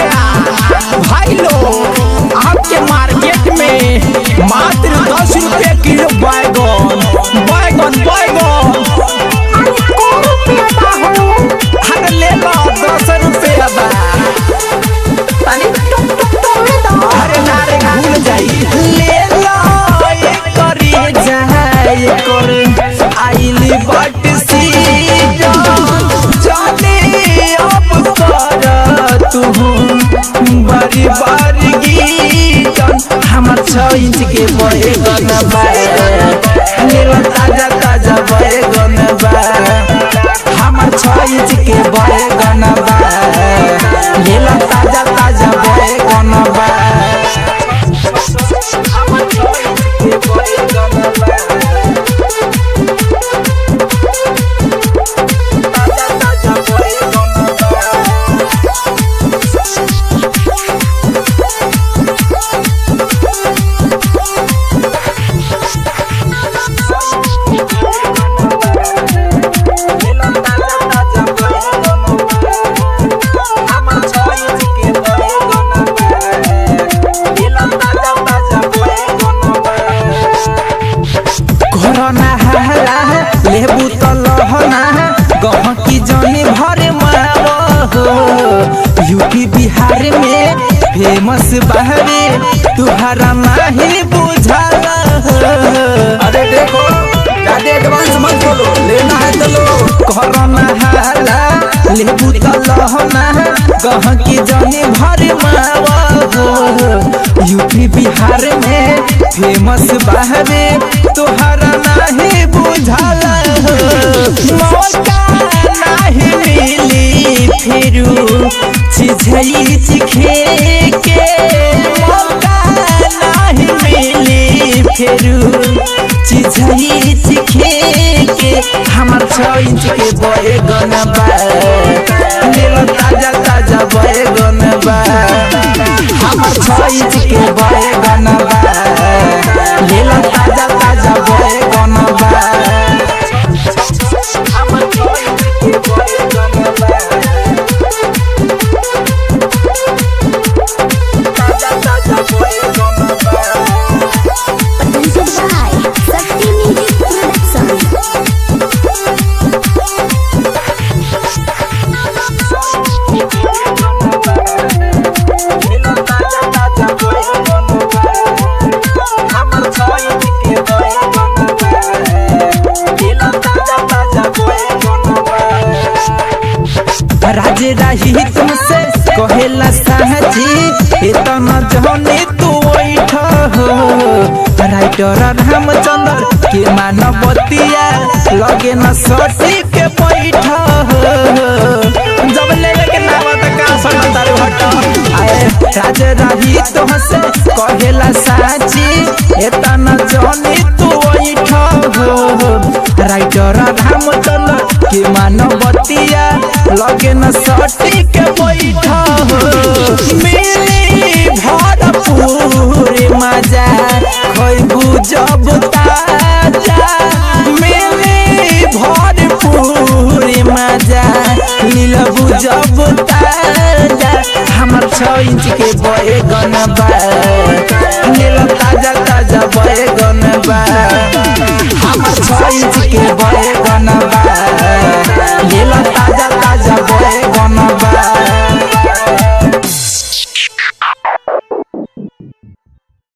भाई लोग आपके मार्केट में मात्र 10 रुपए किलो बैगन बैगन बैगन अरे ले लो 10 रुपया बा अरे नारे भूल जाई ले लो करी जाए कर आइली बट सीजन जाने अब कर तू बारी बारी गीतन हमर 6 इंच के बैगन बा लेला ताजा ताजा बैगन बा हमर 6 इंच के बैगन बा लेला ताजा ताजा बैगन बा हमर 6 इंच के बैगन बा ताजा ताजा बैगन बा लेबू तलहना गहकी जनी भरे मारो यूपी बिहार में फेमस बहरे तुहरा नहीं बुझाला अरे देखो ज्यादा एडवांस मत बोलो लेना है तो लो कोरोना हाला लेबू तलहना गहकी जनी भरे मारो यूपी बिहार में फेमस बहरे तुहरा नहीं बुझाला मौका नहीं मिली फिरू चिझई चिखे के मौका नहीं मिली फिरू चिझई चिखे के हमर 6 इंच के बैगन बा लेला ताजा ताजा बैगन बा हमर 6 इंच के बैगन बा लेला ताजा ताजा बैगन बा राजे राही तुमसे कहेला साहजी इतना जहने तू बैठ हो राइटर रामचंद्र के मानवतिया लगे न सटी के बैठ हो जब ले के नाम त का सनदार हट आए राजे राही तुमसे कहेला साहजी इतना जहने तू बैठ हो राइटर रामचंद्र के मानवतिया लगे न सटी के बैठ मिली भरपूर मजा खैबू जब ताजा मिली भरपूर मजा मिलबू जब ताजा हमर 6 इंच के बैगन बा